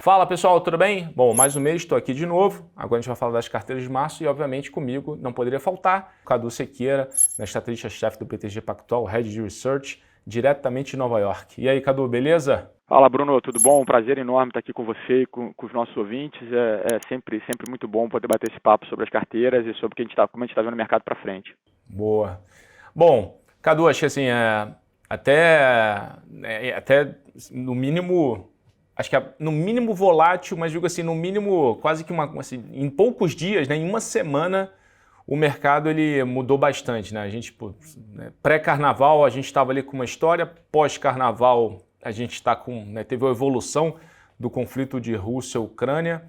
Fala pessoal, tudo bem? Bom, mais um mês estou aqui de novo. Agora a gente vai falar das carteiras de março e, obviamente, comigo não poderia faltar o Cadu Sequeira, estrategista-chefe do BTG Pactual, Head de Research, diretamente de Nova York. E aí, Cadu, beleza? Fala, Bruno, tudo bom? Um prazer enorme estar aqui com você e com os nossos ouvintes. É sempre muito bom poder bater esse papo sobre as carteiras e sobre como a gente está vendo o mercado para frente. Boa. Bom, Cadu, achei assim, até no mínimo, acho que no mínimo volátil, mas digo assim, no mínimo quase que assim, em poucos dias, né, em uma semana, o mercado ele mudou bastante, né? A gente, pré-carnaval, a gente estava ali com uma história, pós-carnaval, a gente está teve a evolução do conflito de Rússia e Ucrânia.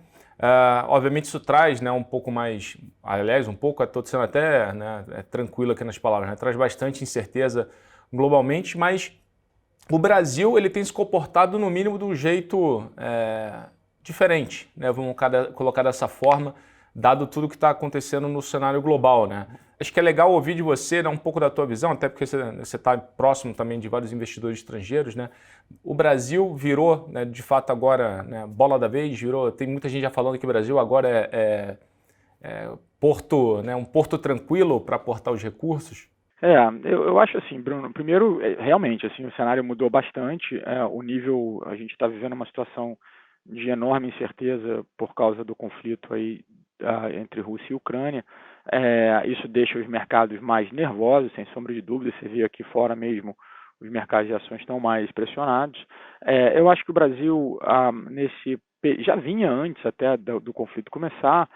Obviamente isso traz, né, um pouco mais, aliás, estou sendo até, né, tranquilo aqui nas palavras, né, traz bastante incerteza globalmente, mas o Brasil ele tem se comportado no mínimo de um jeito diferente, né, vamos colocar dessa forma, dado tudo que está acontecendo no cenário global, né? Acho que é legal ouvir de você, né, um pouco da tua visão, até porque você está próximo também de vários investidores estrangeiros, né? O Brasil virou, né, de fato agora, né, bola da vez, tem muita gente já falando que o Brasil agora porto, né, um porto tranquilo para aportar os recursos. Eu acho assim, Bruno, primeiro, realmente, assim, o cenário mudou bastante, o nível, a gente está vivendo uma situação de enorme incerteza por causa do conflito aí entre Rússia e Ucrânia. Isso deixa os mercados mais nervosos, sem sombra de dúvida. Você vê aqui fora mesmo, os mercados de ações estão mais pressionados. Eu acho que o Brasil, já vinha antes até do conflito começar,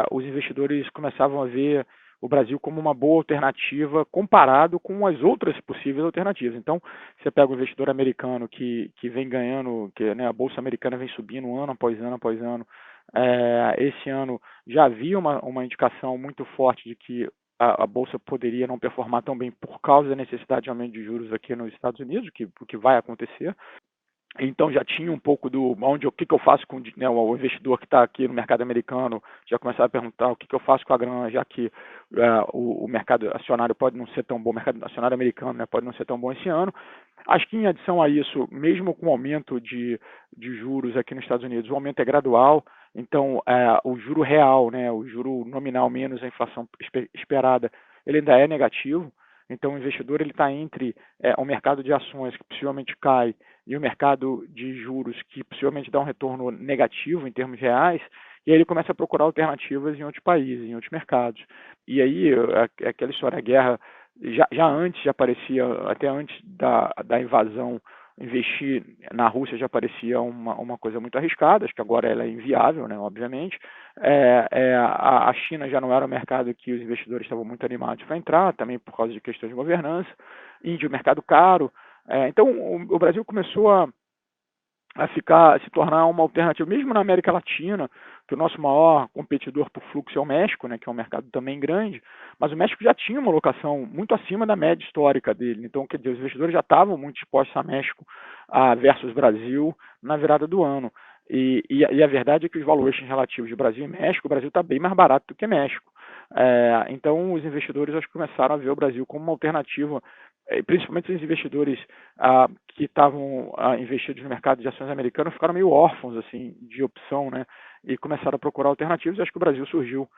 os investidores começavam a ver o Brasil como uma boa alternativa comparado com as outras possíveis alternativas. Então, você pega o investidor americano que vem ganhando, né, a Bolsa Americana vem subindo ano após ano após ano. Esse ano já havia uma indicação muito forte de que a Bolsa poderia não performar tão bem por causa da necessidade de aumento de juros aqui nos Estados Unidos, o que vai acontecer. Então já tinha um pouco o que eu faço com, né, o investidor que está aqui no mercado americano, já começava a perguntar o que eu faço com a grana, já que o mercado acionário pode não ser tão bom, o mercado acionário americano, né, pode não ser tão bom esse ano. Acho que em adição a isso, mesmo com o aumento de juros aqui nos Estados Unidos, o aumento é gradual, então o juro real, né, o juro nominal menos a inflação esperada, ele ainda é negativo. Então, o investidor está entre o mercado de ações, que possivelmente cai, e o mercado de juros, que possivelmente dá um retorno negativo em termos reais, e aí ele começa a procurar alternativas em outros países, em outros mercados. E aí, aquela história, a guerra, já aparecia, até antes da invasão, investir na Rússia já parecia uma coisa muito arriscada, acho que agora ela é inviável, né, obviamente. A China já não era um mercado que os investidores estavam muito animados para entrar, também por causa de questões de governança. Índia, um mercado caro. Então, o Brasil começou a se tornar uma alternativa, mesmo na América Latina, que o nosso maior competidor por fluxo é o México, né, que é um mercado também grande, mas o México já tinha uma alocação muito acima da média histórica dele. Então, quer dizer, os investidores já estavam muito expostos a México versus Brasil na virada do ano. E a verdade é que os valuations relativos de Brasil e México, o Brasil está bem mais barato do que México. Então, os investidores acho que começaram a ver o Brasil como uma alternativa, principalmente os investidores que estavam investidos no mercado de ações americano ficaram meio órfãos assim, de opção, né? E começaram a procurar alternativas. E acho que o Brasil surgiu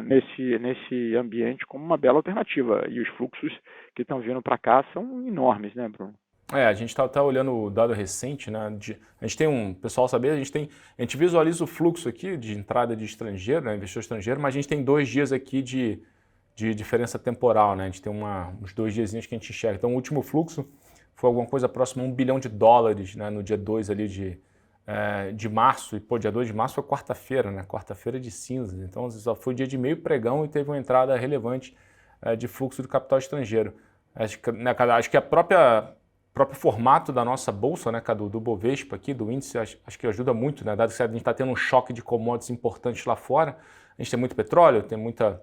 nesse ambiente como uma bela alternativa. E os fluxos que estão vindo para cá são enormes, né, Bruno? A gente está olhando o dado recente, né? A gente tem pessoal saber, a gente visualiza o fluxo aqui de entrada de estrangeiro, né, investidor estrangeiro, mas a gente tem 2 dias aqui de diferença temporal, né? A gente tem uns 2 diazinhos que a gente enxerga. Então, o último fluxo foi alguma coisa próxima a $1 bilhão, né? No dia 2 ali de março. E, dia 2 de março foi quarta-feira, né? Quarta-feira de cinzas. Então, só foi dia de meio pregão e teve uma entrada relevante de fluxo de capital estrangeiro. Acho que a próprio formato da nossa bolsa, né, do Bovespa aqui, do índice, acho que ajuda muito, né? Dado que a gente está tendo um choque de commodities importantes lá fora. A gente tem muito petróleo, tem muito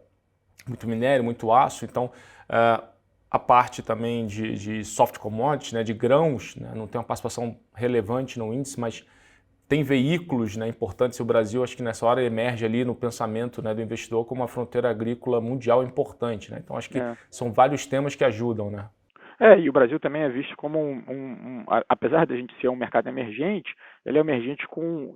minério, muito aço, então a parte também de soft commodities, né, de grãos, né, não tem uma participação relevante no índice, mas tem veículos, né, importantes. O Brasil, acho que nessa hora emerge ali no pensamento, né, do investidor como uma fronteira agrícola mundial importante, né? Então acho que são vários temas que ajudam, né? E o Brasil também é visto como apesar de a gente ser um mercado emergente, ele é emergente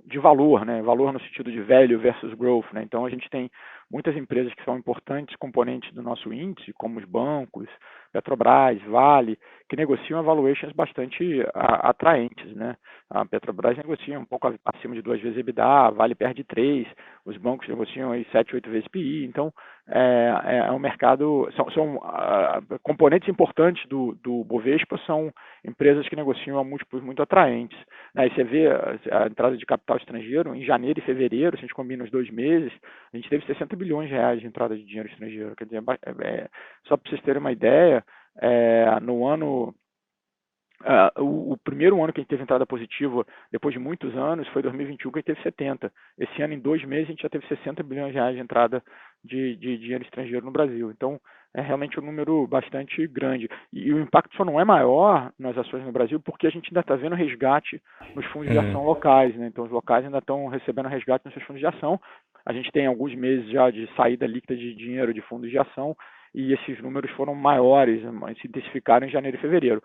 de valor, né? Valor no sentido de value versus growth, né? Então a gente tem muitas empresas que são importantes componentes do nosso índice, como os bancos, Petrobras, Vale, que negociam valuations bastante atraentes, né? A Petrobras negocia um pouco acima de 2 vezes EBITDA, a Vale perde 3, os bancos negociam aí 7, 8 vezes PI, então é um mercado, são componentes importantes do Bovespa, são empresas que negociam a múltiplos muito atraentes. Né? E você vê a entrada de capital estrangeiro em janeiro e fevereiro, se a gente combina os 2 meses, a gente teve 60 bilhões de reais de entrada de dinheiro estrangeiro. Quer dizer, só para vocês terem uma ideia, no ano o primeiro ano que a gente teve entrada positiva, depois de muitos anos, foi 2021, que a gente teve 70. Esse ano, em 2 meses, a gente já teve 60 bilhões de reais de entrada de dinheiro estrangeiro no Brasil. Então, é realmente um número bastante grande. E o impacto só não é maior nas ações no Brasil, porque a gente ainda está vendo resgate nos fundos de ação locais, né? Então, os locais ainda estão recebendo resgate nos seus fundos de ação. A gente tem alguns meses já de saída líquida de dinheiro de fundos de ação, e esses números foram maiores, se intensificaram em janeiro e fevereiro.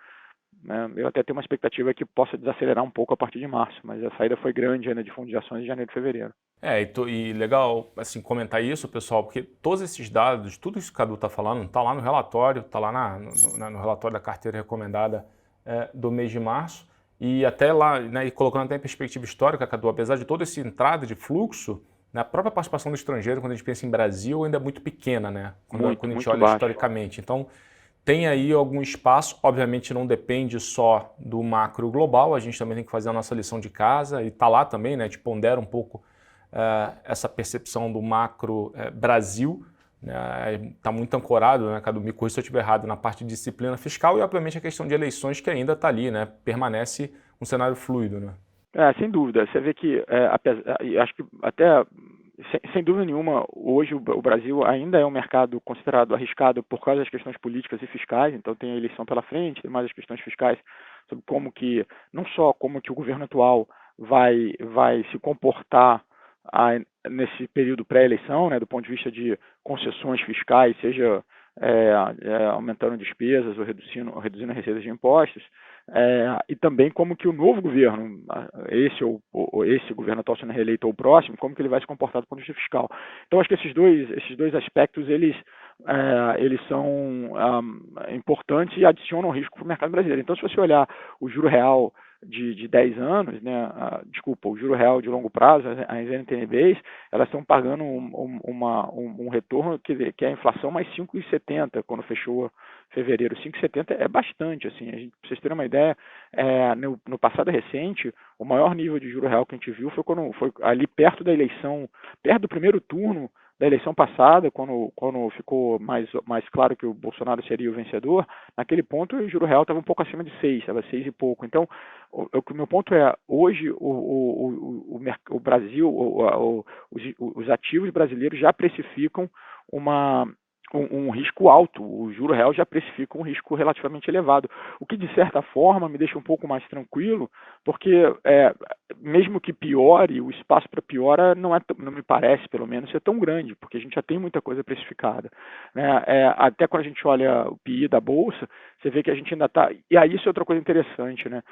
Eu até tenho uma expectativa que possa desacelerar um pouco a partir de março, mas a saída foi grande ainda de fundos de ações de janeiro e fevereiro. E legal assim, comentar isso, pessoal, porque todos esses dados, tudo isso que o Cadu está falando, está lá no relatório, está lá no relatório da carteira recomendada do mês de março, e até lá, né, e colocando até em perspectiva histórica, Cadu, apesar de toda essa entrada de fluxo, a própria participação do estrangeiro, quando a gente pensa em Brasil, ainda é muito pequena, né? Quando a gente olha historicamente. Então, tem aí algum espaço, obviamente não depende só do macro global, a gente também tem que fazer a nossa lição de casa, e está lá também, né? A gente pondera um pouco essa percepção do macro Brasil, está muito ancorado, né, Cadu, me corrija se eu estiver errado, na parte de disciplina fiscal e obviamente a questão de eleições que ainda está ali, né? Permanece um cenário fluido, né? Sem dúvida. Você vê que, acho que até, sem dúvida nenhuma, hoje o Brasil ainda é um mercado considerado arriscado por causa das questões políticas e fiscais, então tem a eleição pela frente, tem mais as questões fiscais sobre não só como que o governo atual vai se comportar nesse período pré-eleição, né, do ponto de vista de concessões fiscais, seja aumentando despesas ou reduzindo receitas de impostos, e também como que o novo governo, esse governo atual sendo reeleito ou o próximo, como que ele vai se comportar do ponto de vista fiscal. Então, acho que esses dois aspectos, eles são importantes e adicionam risco para o mercado brasileiro. Então, se você olhar o juro real de 10 anos, né, o juro real de longo prazo, as NTNBs, elas estão pagando um retorno que é a inflação mais 5,70 quando fechou fevereiro. 5,70 é bastante, assim, para vocês terem uma ideia, no passado recente, o maior nível de juro real que a gente viu foi ali perto da eleição, perto do primeiro turno da eleição passada, quando ficou mais claro que o Bolsonaro seria o vencedor. Naquele ponto o juro real estava um pouco acima de 6, estava 6 e pouco. Então, o meu ponto é, hoje o Brasil, os ativos brasileiros já precificam um risco alto, o juro real já precifica um risco relativamente elevado, o que de certa forma me deixa um pouco mais tranquilo, porque mesmo que piore, o espaço para piora não me parece, pelo menos, ser tão grande, porque a gente já tem muita coisa precificada, né? Até quando a gente olha o PI da Bolsa, você vê que a gente ainda está... E aí isso é outra coisa interessante, né?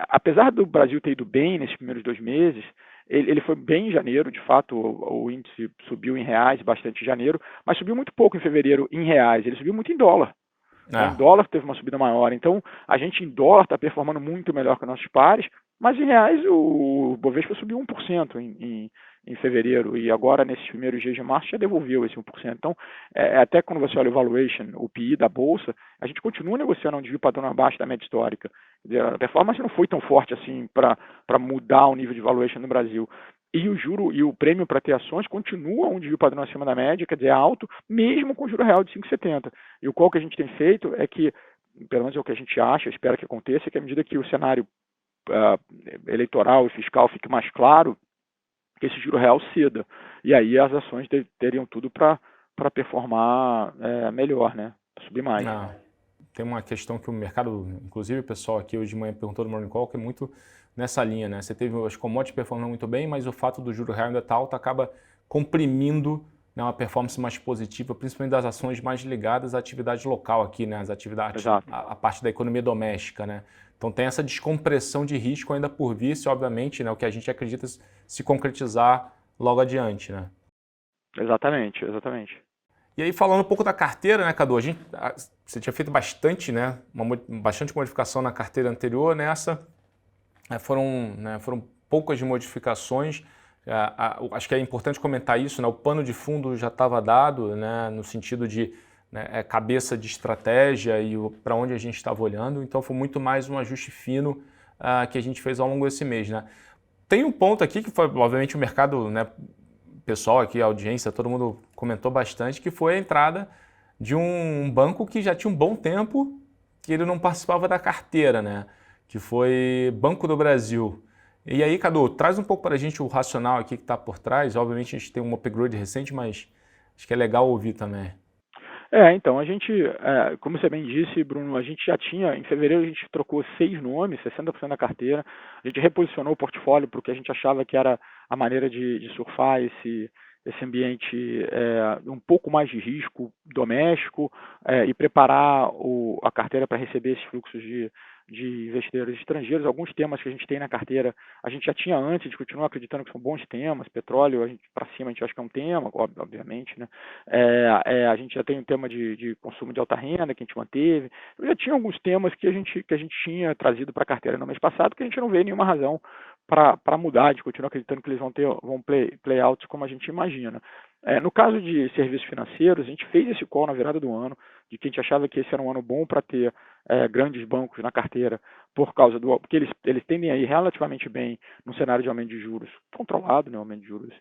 Apesar do Brasil ter ido bem nesses primeiros 2 meses, ele foi bem em janeiro, de fato, o índice subiu em reais bastante em janeiro, mas subiu muito pouco em fevereiro em reais, ele subiu muito em dólar. Em dólar teve uma subida maior, então a gente em dólar está performando muito melhor que nossos pares, mas em reais o Bovespa subiu 1% em fevereiro, e agora nesses primeiros dias de março já devolveu esse 1%. Então, até quando você olha o valuation, o PI da Bolsa, a gente continua negociando um desvio padrão abaixo da média histórica. A performance não foi tão forte assim para mudar o nível de valuation no Brasil. E o juro e o prêmio para ter ações continua um desvio padrão acima da média, quer dizer, alto, mesmo com o juro real de 5,70. E o qual que a gente tem feito é que, pelo menos é o que a gente acha, espera que aconteça, que à medida que o cenário eleitoral e fiscal fique mais claro, que esse juro real ceda. E aí as ações teriam tudo para performar melhor, né? Para subir mais. Tem uma questão que o mercado, inclusive o pessoal aqui hoje de manhã perguntou no Morning Call, que é muito nessa linha, né? Você teve as commodities performando muito bem, mas o fato do juro real ainda estar alto acaba comprimindo né, uma performance mais positiva, principalmente das ações mais ligadas à atividade local aqui, né, as atividades, Exato. a parte da economia doméstica, né? Então tem essa descompressão de risco ainda por vir, se obviamente, né, o que a gente acredita se concretizar logo adiante, né? Exatamente, exatamente. E aí falando um pouco da carteira, né, Cadu? Você tinha feito bastante, né, bastante modificação na carteira anterior, nessa foram poucas modificações. Acho que é importante comentar isso, né? O pano de fundo já estava dado, né, no sentido de, né, cabeça de estratégia e para onde a gente estava olhando, então foi muito mais um ajuste fino que a gente fez ao longo desse mês, né? Tem um ponto aqui que foi, obviamente, o mercado, né, pessoal aqui, a audiência, todo mundo comentou bastante, que foi a entrada de um banco que já tinha um bom tempo que ele não participava da carteira, né? Que foi Banco do Brasil. E aí, Cadu, traz um pouco para a gente o racional aqui que está por trás. Obviamente a gente tem um upgrade recente, mas acho que é legal ouvir também. Então, a gente, como você bem disse, Bruno, a gente já tinha, em fevereiro a gente trocou 6 nomes, 60% da carteira, a gente reposicionou o portfólio porque a gente achava que era a maneira de surfar esse ambiente um pouco mais de risco doméstico e preparar a carteira para receber esses fluxos de investidores estrangeiros. Alguns temas que a gente tem na carteira a gente já tinha antes, a gente continua acreditando que são bons temas. Petróleo, para cima, a gente acha que é um tema, obviamente, né? A gente já tem um tema de consumo de alta renda que a gente manteve. Eu já tinha alguns temas que a gente tinha trazido para a carteira no mês passado que a gente não vê nenhuma razão para mudar. A gente continua acreditando que eles vão play out como a gente imagina. No caso de serviços financeiros, a gente fez esse call na virada do ano, de que a gente achava que esse era um ano bom para ter grandes bancos na carteira, porque eles tendem a ir relativamente bem no cenário de aumento de juros controlado, né, aumento de juros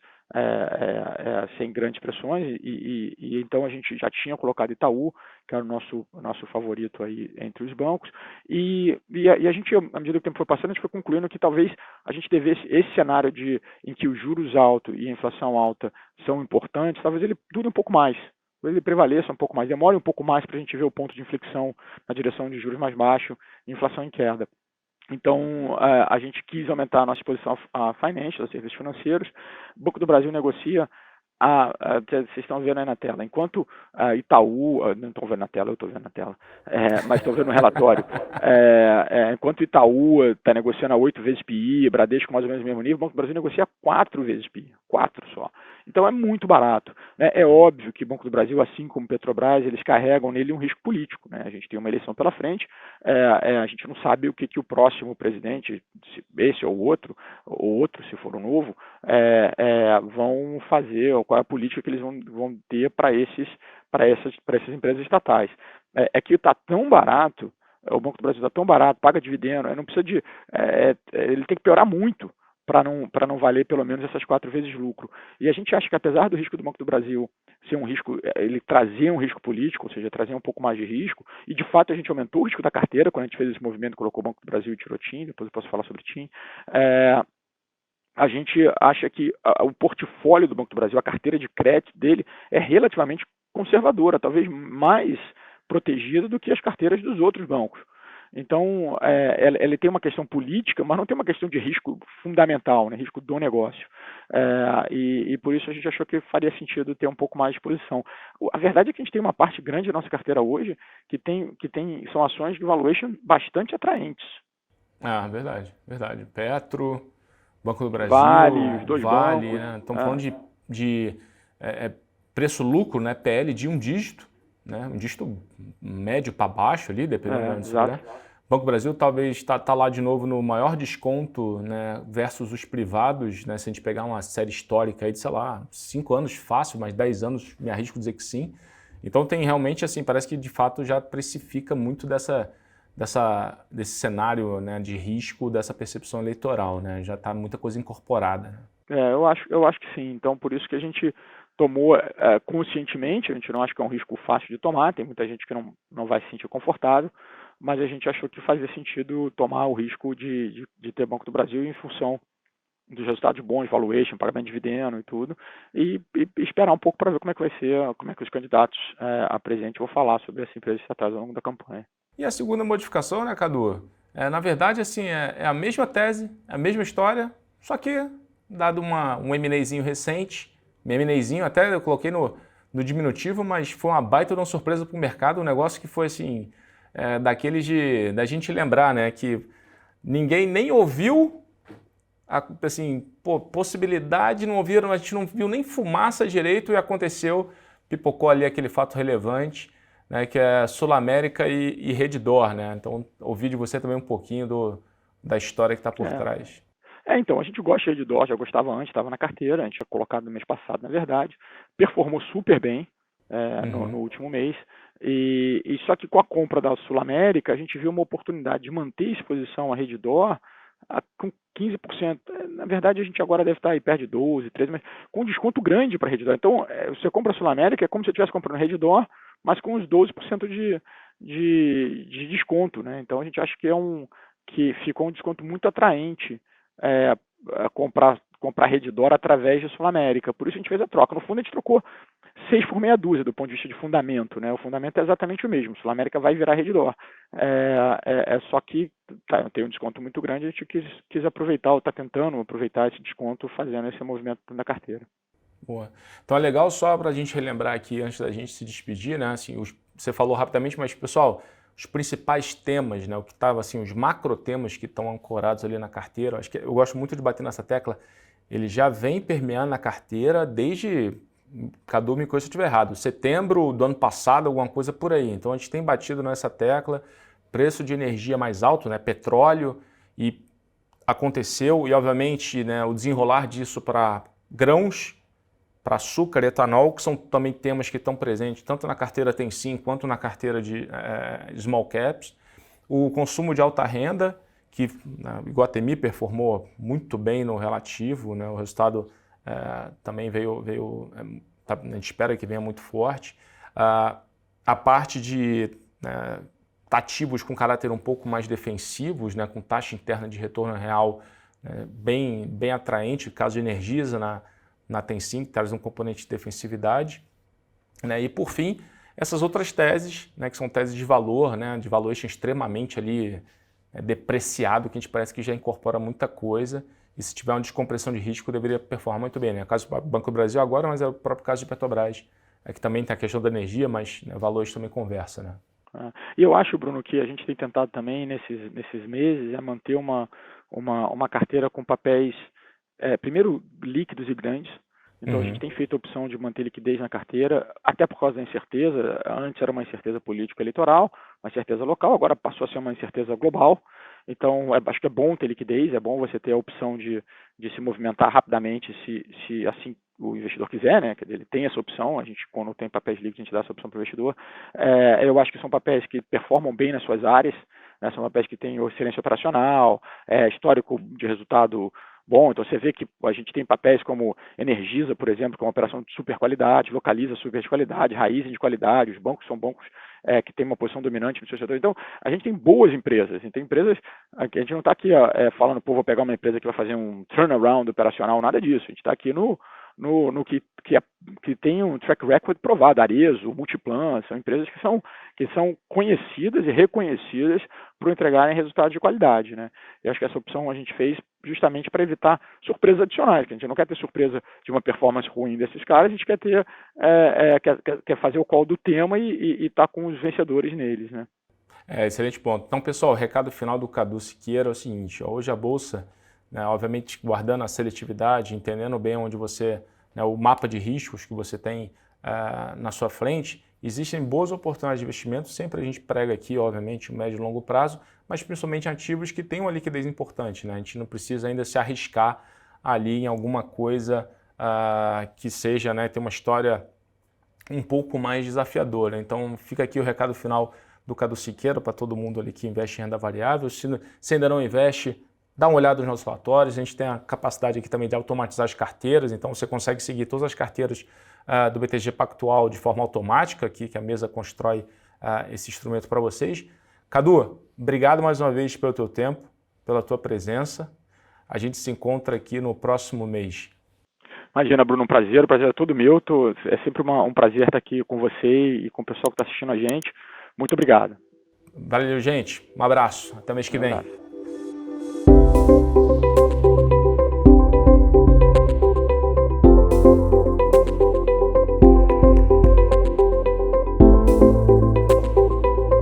sem grandes pressões, e então a gente já tinha colocado Itaú, que era o nosso favorito aí entre os bancos, e a gente, à medida que o tempo foi passando, a gente foi concluindo que talvez a gente devesse, esse cenário em que os juros altos e a inflação alta são importantes, talvez ele dure um pouco mais, ele prevaleça um pouco mais, demore um pouco mais para a gente ver o ponto de inflexão na direção de juros mais baixos e inflação em queda. Então, a gente quis aumentar a nossa exposição a financial, a serviços financeiros. O Banco do Brasil negocia, vocês estão vendo aí na tela, enquanto Itaú, não estão vendo na tela, eu estou vendo na tela, mas estão vendo no relatório, enquanto Itaú está negociando a 8 vezes PI, Bradesco mais ou menos no mesmo nível, o Banco do Brasil negocia 4 vezes PI, 4 só. Então é muito barato, né? É óbvio que o Banco do Brasil, assim como Petrobras, eles carregam nele um risco político, né? A gente tem uma eleição pela frente, a gente não sabe o que o próximo presidente, esse ou outro se for um novo, vão fazer, ou qual é a política que eles vão ter para essas empresas estatais. É que está tão barato, o Banco do Brasil está tão barato, paga dividendo, não precisa ele tem que piorar muito para não valer pelo menos essas 4 vezes lucro. E a gente acha que apesar do risco do Banco do Brasil ser um risco, ele trazer um risco político, ou seja, trazer um pouco mais de risco, e de fato a gente aumentou o risco da carteira quando a gente fez esse movimento, colocou o Banco do Brasil e tirou TIM, depois eu posso falar sobre TIM, a gente acha que o portfólio do Banco do Brasil, a carteira de crédito dele é relativamente conservadora, talvez mais protegida do que as carteiras dos outros bancos. Então, ele tem uma questão política, mas não tem uma questão de risco fundamental, né, risco do negócio. E por isso a gente achou que faria sentido ter um pouco mais de exposição. A verdade é que a gente tem uma parte grande da nossa carteira hoje são ações de valuation bastante atraentes. Verdade. Petro, Banco do Brasil, Vale, os dois Vale, bancos. né? Estamos falando de preço-lucro, né? PL de um dígito, né? Um dígito médio para baixo ali, dependendo de onde você olhar. Banco do Brasil talvez está lá de novo no maior desconto, né, versus os privados, né? Se a gente pegar uma série histórica aí de, sei lá, 5 anos fácil, mas 10 anos me arrisco a dizer que sim. Então tem realmente, assim, parece que de fato já precifica muito desse cenário, né, de risco, dessa percepção eleitoral, né? Já está muita coisa incorporada. Né? Eu acho que sim. Então, por isso que a gente tomou conscientemente, a gente não acha que é um risco fácil de tomar, tem muita gente que não vai se sentir confortável, mas a gente achou que fazia sentido tomar o risco de ter Banco do Brasil em função dos resultados bons, valuation, pagamento de dividendo e tudo, e esperar um pouco para ver como é que vai ser, como é que os candidatos a presidente vão falar sobre essa empresa estatais ao longo da campanha. E a segunda modificação, né, Cadu? Na verdade, assim, é a mesma tese, a mesma história, só que, dado um M&Azinho recente, M&Azinho, até eu coloquei no diminutivo, mas foi uma baita de uma surpresa para o mercado, um negócio que foi assim, daqueles da gente lembrar, né, que ninguém nem ouviu, assim, possibilidade, não ouviram, a gente não viu nem fumaça direito e aconteceu, pipocou ali aquele fato relevante, né, que é Sul América e Redditor, né? Então, ouvi de você também um pouquinho da história que está por trás. Então, a gente gosta de Redditor, já gostava antes, estava na carteira, a gente tinha colocado no mês passado, na verdade, performou super bem no último mês, e só que com a compra da Sul América, a gente viu uma oportunidade de manter exposição a Redditor com 15%. Na verdade, a gente agora deve estar aí perto de 12%, 13%, mas com um desconto grande para Redditor. Então, você compra a Sul América, é como se você estivesse comprando Redditor, mas com uns 12% de desconto, né? Então, a gente acha que ficou um desconto muito atraente comprar Redditor através de Sul América. Por isso a gente fez a troca. No fundo, a gente trocou 6 por meia dúzia do ponto de vista de fundamento, né? O fundamento é exatamente o mesmo. Sul América vai virar Redditor. Só que tem um desconto muito grande, a gente quis aproveitar, ou está tentando aproveitar esse desconto fazendo esse movimento na carteira. Boa. Então é legal só para a gente relembrar aqui, antes da gente se despedir, né? Assim, você falou rapidamente, mas pessoal, os principais temas, né? O que estava assim, os macro temas que estão ancorados ali na carteira, acho que eu gosto muito de bater nessa tecla, ele já vem permeando na carteira desde, Cadu me corrija se eu estiver errado, setembro do ano passado, alguma coisa por aí. Então a gente tem batido nessa tecla, preço de energia mais alto, né? Petróleo, e aconteceu, e obviamente, né, o desenrolar disso para grãos, para açúcar e etanol, que são também temas que estão presentes tanto na carteira Tem-Sim quanto na carteira de Small Caps. O consumo de alta renda, que o Iguatemi performou muito bem no relativo, né? O resultado também veio a gente espera que venha muito forte. A parte de ativos com caráter um pouco mais defensivos, né? Com taxa interna de retorno real bem atraente, caso de Energisa na Tem-Sim, que traz um componente de defensividade, né? E por fim, essas outras teses, né, que são teses de valor, né, de valuation extremamente ali depreciado, que a gente parece que já incorpora muita coisa, e se tiver uma descompressão de risco deveria performar muito bem, né? O caso do Banco do Brasil agora, mas é o próprio caso de Petrobras, que também tem a questão da energia, mas valores também conversa, né? E eu acho, Bruno, que a gente tem tentado também nesses meses manter uma carteira com papéis primeiro, líquidos e grandes. Então, a gente tem feito a opção de manter liquidez na carteira, até por causa da incerteza. Antes era uma incerteza político-eleitoral, uma incerteza local, agora passou a ser uma incerteza global. Então, acho que é bom ter liquidez, é bom você ter a opção de se movimentar rapidamente, se assim o investidor quiser, né? Ele tem essa opção, a gente, quando tem papéis líquidos, a gente dá essa opção para o investidor. Eu acho que são papéis que performam bem nas suas áreas, né? São papéis que têm excelência operacional, histórico de resultado bom. Então você vê que a gente tem papéis como Energisa, por exemplo, que é uma operação de super qualidade, Localiza super de qualidade, Raízen de qualidade, os bancos são bancos que têm uma posição dominante no seu setor. Então a gente tem boas empresas, a gente tem empresas, a gente não está aqui falando, pô, vou pegar uma empresa que vai fazer um turnaround operacional, nada disso. A gente está aqui no que tem um track record provado, Arezzo, Multiplan, são empresas que são conhecidas e reconhecidas por entregarem resultados de qualidade, né? Eu acho que essa opção a gente fez justamente para evitar surpresas adicionais, que a gente não quer ter surpresa de uma performance ruim desses caras, a gente quer ter quer fazer o call do tema e estar com os vencedores neles, né? Excelente ponto. Então, pessoal, o recado final do Cadu Siqueira é o seguinte: hoje a Bolsa, né, obviamente guardando a seletividade, entendendo bem onde você, né, o mapa de riscos que você tem na sua frente, existem boas oportunidades de investimento, sempre a gente prega aqui, obviamente, o médio e longo prazo, mas principalmente ativos que têm uma liquidez importante, né? A gente não precisa ainda se arriscar ali em alguma coisa que seja, né, ter uma história um pouco mais desafiadora. Então fica aqui o recado final do Cadu Siqueira para todo mundo ali que investe em renda variável. Se ainda não investe, dá uma olhada nos nossos relatórios. A gente tem a capacidade aqui também de automatizar as carteiras, então você consegue seguir todas as carteiras do BTG Pactual de forma automática, aqui que a mesa constrói esse instrumento para vocês. Cadu, obrigado mais uma vez pelo teu tempo, pela tua presença. A gente se encontra aqui no próximo mês. Imagina, Bruno, o prazer é todo meu. É sempre um prazer estar aqui com você e com o pessoal que está assistindo a gente. Muito obrigado. Valeu, gente. Um abraço. Até mês que vem.